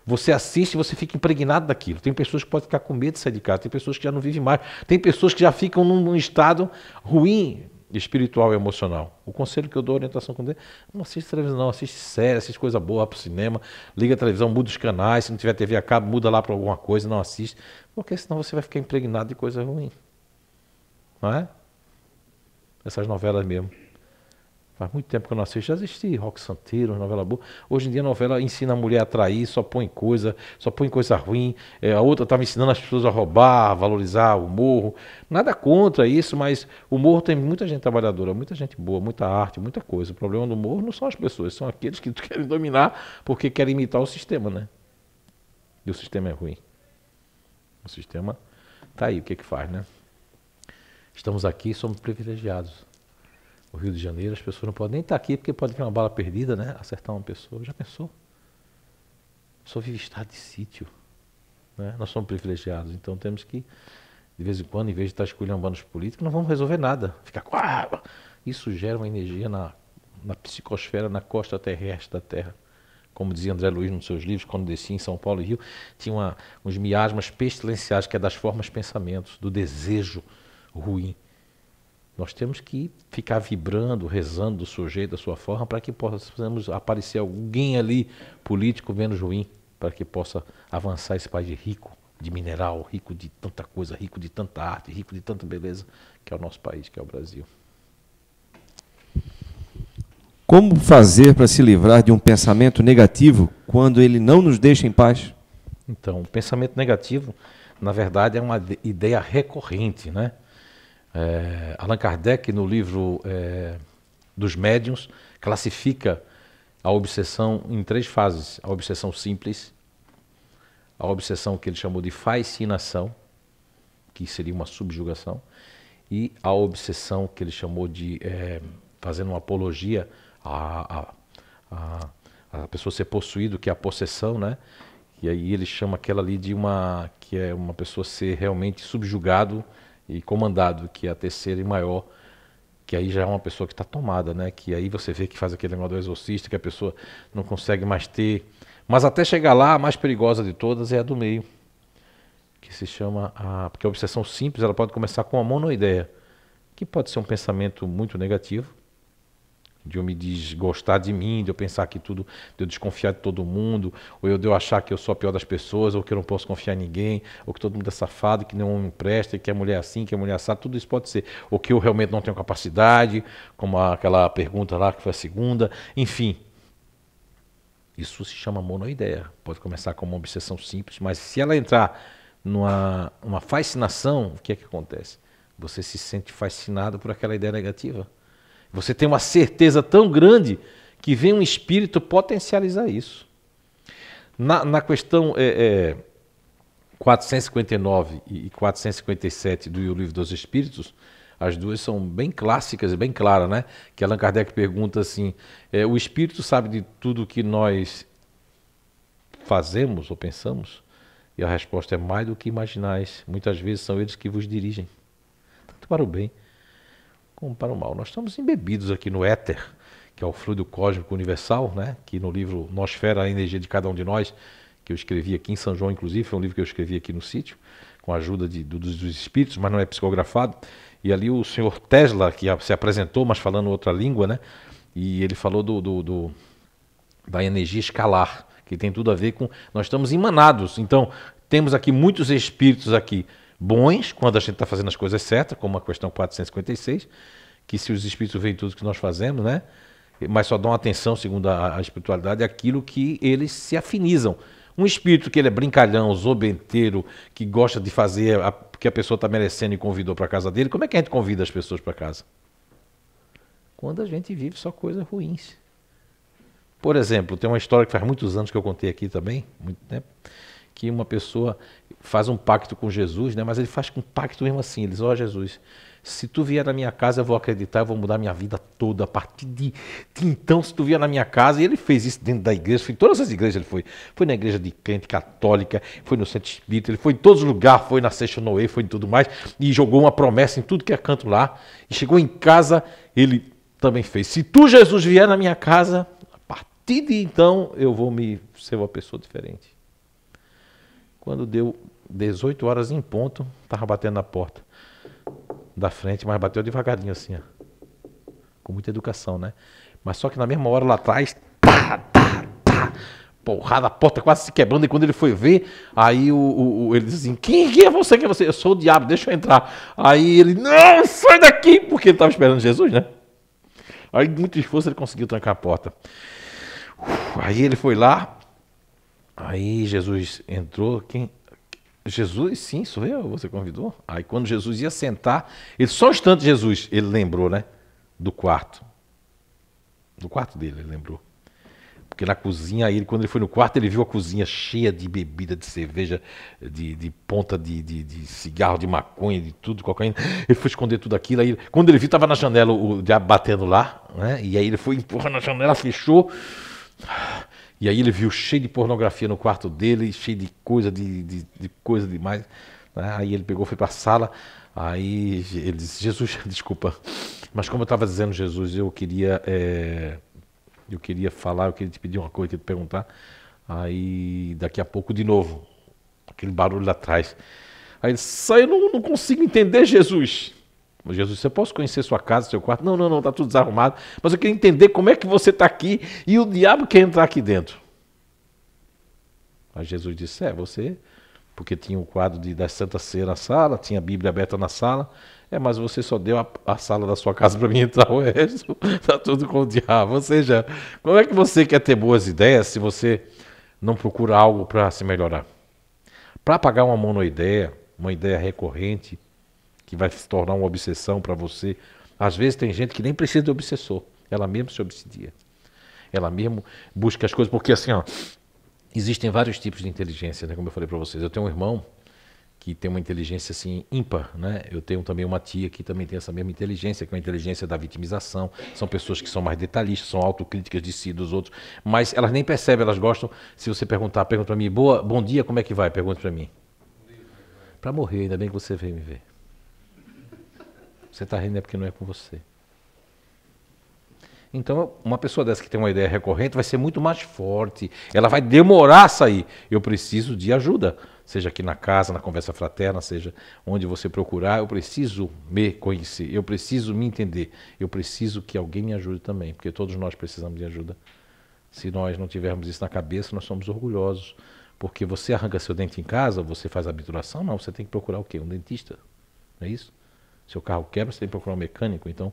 você assiste e você fica impregnado daquilo. Tem pessoas que podem ficar com medo de sair de casa, tem pessoas que já não vivem mais, tem pessoas que já ficam num estado ruim, espiritual e emocional. O conselho que eu dou, a orientação com ele, não assiste televisão, não, assiste série, assiste coisa boa para o cinema, liga a televisão, muda os canais, se não tiver TV a cabo, muda lá para alguma coisa, não assiste, porque senão você vai ficar impregnado de coisa ruim. Não é? Essas novelas mesmo. Faz muito tempo que eu não assisto. Já assisti Roque Santeiro, novela boa. Hoje em dia a novela ensina a mulher a trair, só põe coisa ruim. A outra estava ensinando as pessoas a roubar, a valorizar o morro. Nada contra isso, mas o morro tem muita gente trabalhadora, muita gente boa, muita arte, muita coisa. O problema do morro não são as pessoas, são aqueles que querem dominar porque querem imitar o sistema, né? E o sistema é ruim. O sistema Tá aí, o que que faz, né? Estamos aqui, somos privilegiados. O Rio de Janeiro, as pessoas não podem nem estar aqui, porque pode vir uma bala perdida, né? Acertar uma pessoa. Já pensou? Só vive estado de sítio, né? Nós somos privilegiados, então temos que, de vez em quando, em vez de estar esculhambando os políticos, não vamos resolver nada. Ficar com isso gera uma energia na psicosfera, na costa terrestre da Terra. Como dizia André Luiz nos seus livros, quando descia em São Paulo e Rio, tinha uns miasmas pestilenciais, que é das formas pensamentos, do desejo ruim. Nós temos que ficar vibrando, rezando do seu jeito, da sua forma, para que possamos aparecer alguém ali, político, menos ruim, para que possa avançar esse país rico de mineral, rico de tanta coisa, rico de tanta arte, rico de tanta beleza, que é o nosso país, que é o Brasil. Como fazer para se livrar de um pensamento negativo quando ele não nos deixa em paz? Então, o pensamento negativo, na verdade, é uma ideia recorrente, né? Allan Kardec, no livro dos médiuns, classifica a obsessão em 3 fases. A obsessão simples, a obsessão que ele chamou de fascinação, que seria uma subjugação, e a obsessão que ele chamou de, fazendo uma apologia a pessoa ser possuída, que é a possessão, né? E aí ele chama aquela ali de que é uma pessoa ser realmente subjugado e comandado, que é a terceira e maior, que aí já é uma pessoa que está tomada, né? Que aí você vê que faz aquele negócio do exorcista, que a pessoa não consegue mais ter. Mas até chegar lá, a mais perigosa de todas é a do meio, que se chama porque a obsessão simples, ela pode começar com uma monoideia, que pode ser um pensamento muito negativo, de eu me desgostar de mim, de eu pensar que tudo, de eu desconfiar de todo mundo, ou de eu achar que eu sou a pior das pessoas, ou que eu não posso confiar em ninguém, ou que todo mundo é safado, que não me empresta, que a mulher é assim, que a mulher é assada, tudo isso pode ser. Ou que eu realmente não tenho capacidade, como aquela pergunta lá que foi a segunda, enfim. Isso se chama monoideia. Pode começar como uma obsessão simples, mas se ela entrar numa fascinação, o que é que acontece? Você se sente fascinado por aquela ideia negativa. Você tem uma certeza tão grande que vem um espírito potencializar isso. Na questão 459 e 457 do Livro dos Espíritos, as duas são bem clássicas e bem claras, né? Que Allan Kardec pergunta assim, o espírito sabe de tudo que nós fazemos ou pensamos? E a resposta é mais do que imaginais. Muitas vezes são eles que vos dirigem, tanto para o bem como para o mal. Nós estamos embebidos aqui no éter, que é o fluido cósmico universal, né? Que no livro Nosfera, a energia de cada um de nós, que eu escrevi aqui em São João, inclusive, foi um livro que eu escrevi aqui no sítio, com a ajuda dos espíritos, mas não é psicografado. E ali o senhor Tesla, que se apresentou, mas falando outra língua, né? E ele falou da energia escalar, que tem tudo a ver com... Nós estamos emanados, então temos aqui muitos espíritos aqui, bons, quando a gente está fazendo as coisas certas, como a questão 456, que se os espíritos veem tudo que nós fazemos, né? Mas só dão atenção, segundo a espiritualidade, àquilo que eles se afinizam. Um espírito que ele é brincalhão, zobenteiro, que gosta de fazer porque a pessoa está merecendo e convidou para a casa dele, como é que a gente convida as pessoas para casa? Quando a gente vive só coisas ruins. Por exemplo, tem uma história que faz muitos anos que eu contei aqui também, muito tempo, que uma pessoa faz um pacto com Jesus, né? Mas ele faz um pacto mesmo assim, ele diz, ó Jesus, se tu vier na minha casa eu vou acreditar, eu vou mudar minha vida toda, a partir de então, se tu vier na minha casa, e ele fez isso dentro da igreja, foi em todas as igrejas ele foi na igreja de crente católica, foi no centro espírita, ele foi em todos os lugares, foi na Seixo Noé, foi em tudo mais, e jogou uma promessa em tudo que é canto lá, e chegou em casa, ele também fez, se tu Jesus vier na minha casa, a partir de então eu vou ser uma pessoa diferente. Quando deu 18 horas em ponto, estava batendo na porta da frente, mas bateu devagarinho assim, ó, com muita educação, né? Mas só que na mesma hora lá atrás, porrada, a porta quase se quebrando, e quando ele foi ver, aí ele disse assim, quem é você? Quem é você? Eu sou o diabo, deixa eu entrar. Aí ele, não, sai daqui, porque ele estava esperando Jesus, né? Aí, com muito esforço, ele conseguiu trancar a porta. Aí ele foi lá, aí Jesus entrou, Jesus, sim, sou eu, você convidou? Aí quando Jesus ia sentar, só um instante Jesus, ele lembrou, né? Do quarto dele, ele lembrou. Porque na cozinha, aí, quando ele foi no quarto, ele viu a cozinha cheia de bebida, de cerveja, de ponta de cigarro, de maconha, de tudo, cocaína. Ele foi esconder tudo aquilo. Aí, quando ele viu, estava na janela o diabo batendo lá, né? E aí ele foi empurrando na janela, fechou. E aí ele viu cheio de pornografia no quarto dele, cheio de coisa, de coisa demais. Né? Aí ele pegou, foi para a sala. Aí ele disse: Jesus, desculpa, mas como eu estava dizendo, Jesus, eu queria falar, eu queria te pedir uma coisa, eu queria te perguntar. Aí daqui a pouco de novo, aquele barulho lá atrás. Aí ele disse: eu não consigo entender, Jesus. Jesus, você posso conhecer sua casa, seu quarto? Não, está tudo desarrumado. Mas eu queria entender como é que você está aqui e o diabo quer entrar aqui dentro. Aí Jesus disse: você... Porque tinha o quadro da Santa Ceia na sala, tinha a Bíblia aberta na sala. Mas você só deu a sala da sua casa para mim entrar, o resto está tudo com o diabo. Ou seja, como é que você quer ter boas ideias se você não procura algo para se melhorar? Para apagar uma monoideia, uma ideia recorrente, que vai se tornar uma obsessão para você. Às vezes tem gente que nem precisa de obsessor, ela mesma se obsedia. Ela mesma busca as coisas, porque assim, existem vários tipos de inteligência, né, como eu falei para vocês. Eu tenho um irmão que tem uma inteligência assim ímpar, né? Eu tenho também uma tia que também tem essa mesma inteligência, que é a inteligência da vitimização. São pessoas que são mais detalhistas, são autocríticas de si, dos outros, mas elas nem percebem, elas gostam. Se você pergunta para mim: bom dia, como é que vai? Pergunta para mim. Para morrer, ainda bem que você veio me ver. Você está rindo é porque não é com você. Então, uma pessoa dessa que tem uma ideia recorrente vai ser muito mais forte. Ela vai demorar a sair. Eu preciso de ajuda. Seja aqui na casa, na conversa fraterna, seja onde você procurar. Eu preciso me conhecer. Eu preciso me entender. Eu preciso que alguém me ajude também. Porque todos nós precisamos de ajuda. Se nós não tivermos isso na cabeça, nós somos orgulhosos. Porque você arranca seu dente em casa, você faz a obturação? Não, você tem que procurar o quê? Um dentista. Não é isso? Seu carro quebra, você tem que procurar um mecânico. Então,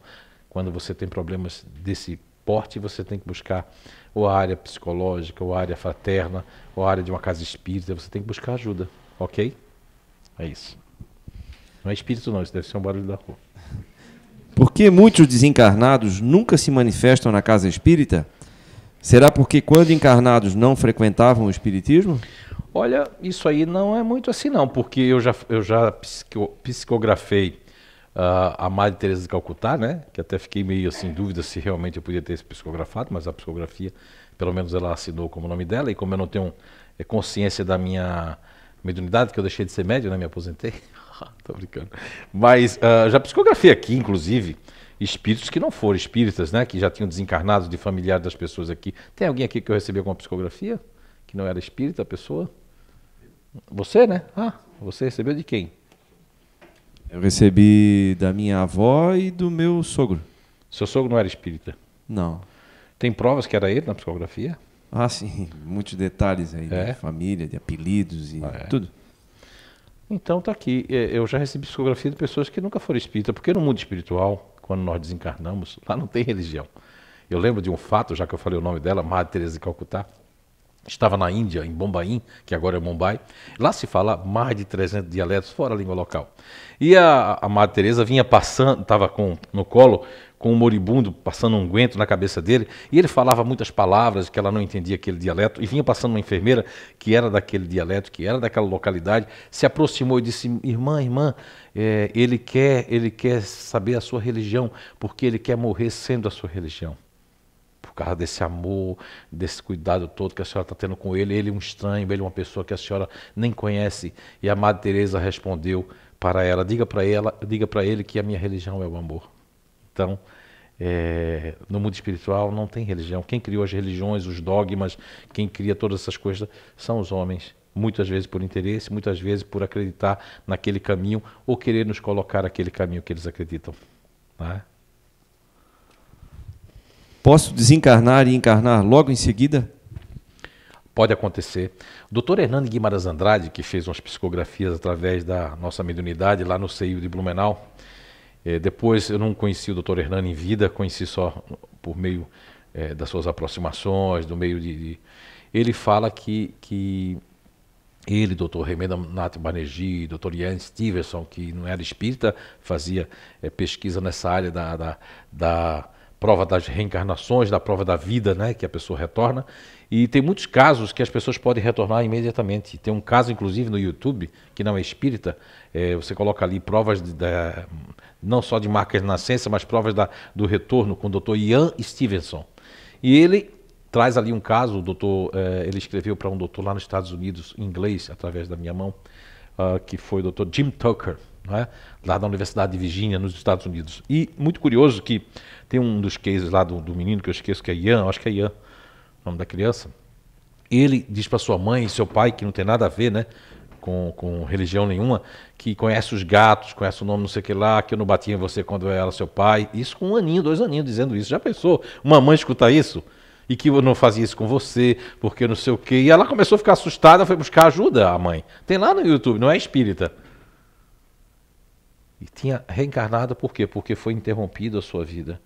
quando você tem problemas desse porte, você tem que buscar ou a área psicológica, ou a área fraterna, ou a área de uma casa espírita. Você tem que buscar ajuda, ok? É isso. Não é espírito não, isso deve ser um barulho da rua. Por que muitos desencarnados nunca se manifestam na casa espírita? Será porque quando encarnados não frequentavam o espiritismo? Olha, isso aí não é muito assim não, porque eu já psicografei a Madre Teresa de Calcutá, né? Que até fiquei meio assim em dúvida se realmente eu podia ter psicografado, mas a psicografia, pelo menos ela assinou como nome dela, e como eu não tenho consciência da minha mediunidade, que eu deixei de ser médium, né? Me aposentei. Tô brincando. Mas já psicografei aqui, inclusive, espíritos que não foram espíritas, né? Que já tinham desencarnado de familiares das pessoas aqui. Tem alguém aqui que eu recebi alguma psicografia? Que não era espírita a pessoa? Você, né? Você recebeu de quem? Eu recebi da minha avó e do meu sogro. Seu sogro não era espírita? Não. Tem provas que era ele na psicografia? Sim. Muitos detalhes aí, de família, de apelidos e tudo. Então tá aqui. Eu já recebi psicografia de pessoas que nunca foram espíritas, porque no mundo espiritual, quando nós desencarnamos, lá não tem religião. Eu lembro de um fato, já que eu falei o nome dela, Madre Teresa de Calcutá. Estava na Índia, em Bombaim, que agora é Mumbai. Lá se fala mais de 300 dialetos, fora a língua local. E a Madre Teresa vinha passando, estava no colo, com um moribundo, passando um guento na cabeça dele, e ele falava muitas palavras que ela não entendia aquele dialeto, e vinha passando uma enfermeira que era daquele dialeto, que era daquela localidade, se aproximou e disse: irmã, ele quer saber a sua religião, porque ele quer morrer sendo a sua religião. Por causa desse amor, desse cuidado todo que a senhora está tendo com ele. Ele é um estranho, ele é uma pessoa que a senhora nem conhece. E a Madre Teresa respondeu para ela: diga para ele que a minha religião é o amor. Então, no mundo espiritual não tem religião. Quem criou as religiões, os dogmas, quem cria todas essas coisas são os homens. Muitas vezes por interesse, muitas vezes por acreditar naquele caminho ou querer nos colocar naquele caminho que eles acreditam. Não é? Posso desencarnar e encarnar logo em seguida? Pode acontecer. O Dr. Hernando Guimarães Andrade, que fez umas psicografias através da nossa mediunidade lá no CEIU de Blumenau. Depois eu não conheci o Dr. Hernando em vida, conheci só por meio das suas aproximações, do meio de... Ele fala que ele, Dr. Remenda Nath Banerjee, Dr. Ian Stevenson, que não era espírita, fazia pesquisa nessa área da prova das reencarnações, da prova da vida, né, que a pessoa retorna. E tem muitos casos que as pessoas podem retornar imediatamente. Tem um caso, inclusive, no YouTube, que não é espírita, você coloca ali provas não só de marcas de nascença, mas provas do retorno com o Dr. Ian Stevenson. E ele traz ali um caso, ele escreveu para um doutor lá nos Estados Unidos, em inglês, através da minha mão, que foi o Dr. Jim Tucker, né, lá da Universidade de Virgínia, nos Estados Unidos. E muito curioso que tem um dos cases lá do menino, que eu esqueço, que é Ian, acho que é Ian, o nome da criança. Ele diz para sua mãe e seu pai, que não tem nada a ver, né, com religião nenhuma, que conhece os gatos, conhece o nome não sei o que lá, que eu não batia em você quando eu era seu pai. Isso com 1 aninho, 2 aninhos dizendo isso. Já pensou? Uma mãe escutar isso? E que eu não fazia isso com você, porque não sei o quê. E ela começou a ficar assustada, foi buscar ajuda, a mãe. Tem lá no YouTube, não é espírita. E tinha reencarnado por quê? Porque foi interrompida a sua vida.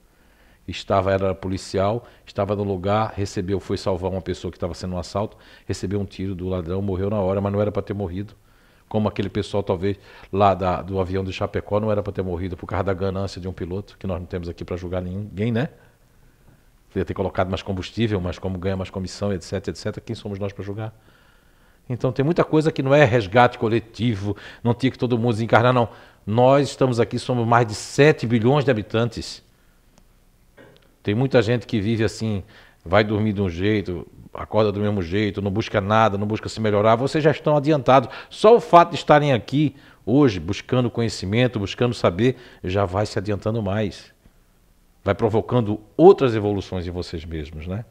Era policial, estava no lugar, foi salvar uma pessoa que estava sendo um assalto, recebeu um tiro do ladrão, morreu na hora, mas não era para ter morrido. Como aquele pessoal, talvez, lá do avião de Chapecó, não era para ter morrido por causa da ganância de um piloto, que nós não temos aqui para julgar ninguém, né? Podia ter colocado mais combustível, mas como ganha mais comissão, etc, etc, quem somos nós para julgar? Então tem muita coisa que não é resgate coletivo, não tinha que todo mundo desencarnar, não. Nós estamos aqui, somos mais de 7 bilhões de habitantes. Tem muita gente que vive assim, vai dormir de um jeito, acorda do mesmo jeito, não busca nada, não busca se melhorar. Vocês já estão adiantados. Só o fato de estarem aqui hoje, buscando conhecimento, buscando saber, já vai se adiantando mais. Vai provocando outras evoluções em vocês mesmos, né?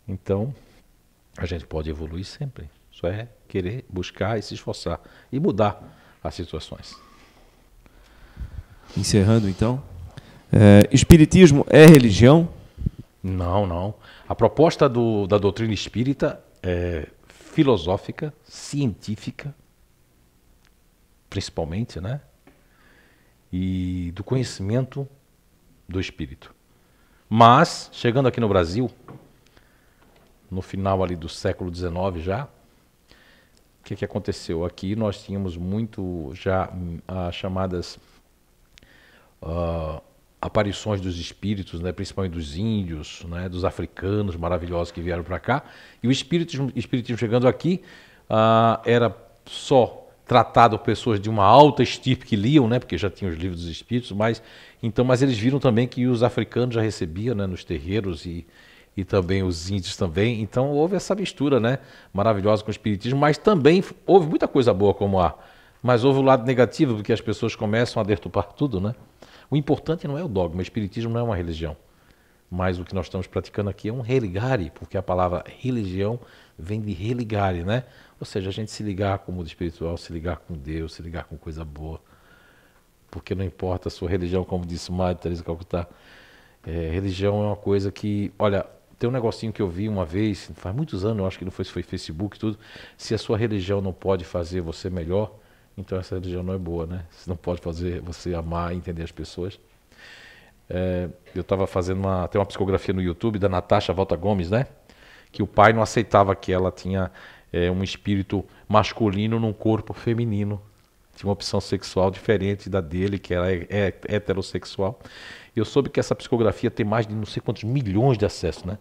Então, a gente pode evoluir sempre. Só é querer, buscar e se esforçar. E mudar as situações. Encerrando, então. Espiritismo é religião? Não, não. A proposta da doutrina espírita é filosófica, científica, principalmente, né? E do conhecimento do espírito. Mas, chegando aqui no Brasil, no final ali do século XIX já, o que aconteceu? Aqui nós tínhamos muito já as chamadas aparições dos espíritos, né, principalmente dos índios, né, dos africanos maravilhosos que vieram para cá. E o espiritismo chegando aqui era só tratado por pessoas de uma alta estirpe que liam, né, porque já tinham os livros dos espíritos, mas eles viram também que os africanos já recebiam, né, nos terreiros e também os índios também. Então houve essa mistura, né, maravilhosa com o espiritismo, mas também houve muita coisa boa como mas houve o lado negativo, porque as pessoas começam a deturpar tudo, né? O importante não é o dogma, o espiritismo não é uma religião. Mas o que nós estamos praticando aqui é um religare, porque a palavra religião vem de religare, né? Ou seja, a gente se ligar com o mundo espiritual, se ligar com Deus, se ligar com coisa boa. Porque não importa a sua religião, como disse Madre Teresa Calcutá. Religião é uma coisa que, olha, tem um negocinho que eu vi uma vez, faz muitos anos, eu acho que não foi Facebook e tudo, se a sua religião não pode fazer você melhor, então essa religião não é boa, né? Se não pode fazer você amar e entender as pessoas. Eu estava fazendo tem uma psicografia no YouTube da Natasha Volta Gomes, né? Que o pai não aceitava que ela tinha um espírito masculino num corpo feminino. Tinha uma opção sexual diferente da dele, que era heterossexual. Eu soube que essa psicografia tem mais de não sei quantos milhões de acessos, né?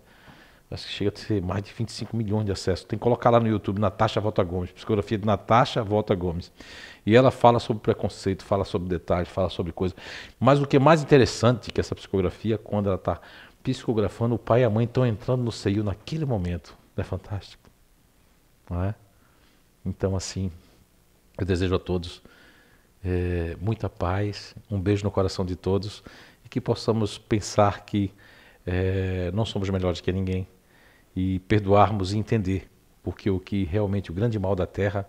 Acho que chega a ser mais de 25 milhões de acessos. Tem que colocar lá no YouTube, Natasha Volta Gomes, psicografia de Natasha Volta Gomes. E ela fala sobre preconceito, fala sobre detalhes, fala sobre coisas. Mas o que é mais interessante que essa psicografia, quando ela está psicografando, o pai e a mãe estão entrando no seio naquele momento. Não é fantástico? Não é? Então, assim, eu desejo a todos muita paz, um beijo no coração de todos e que possamos pensar que não somos melhores que ninguém e perdoarmos e entender, porque o que realmente o grande mal da Terra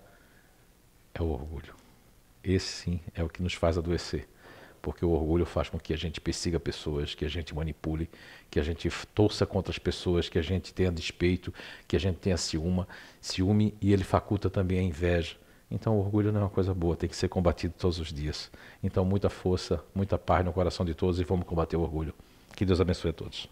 é o orgulho. Esse sim é o que nos faz adoecer, porque o orgulho faz com que a gente persiga pessoas, que a gente manipule, que a gente torça contra as pessoas, que a gente tenha despeito, que a gente tenha ciúme, e ele faculta também a inveja. Então o orgulho não é uma coisa boa, tem que ser combatido todos os dias. Então muita força, muita paz no coração de todos e vamos combater o orgulho. Que Deus abençoe a todos.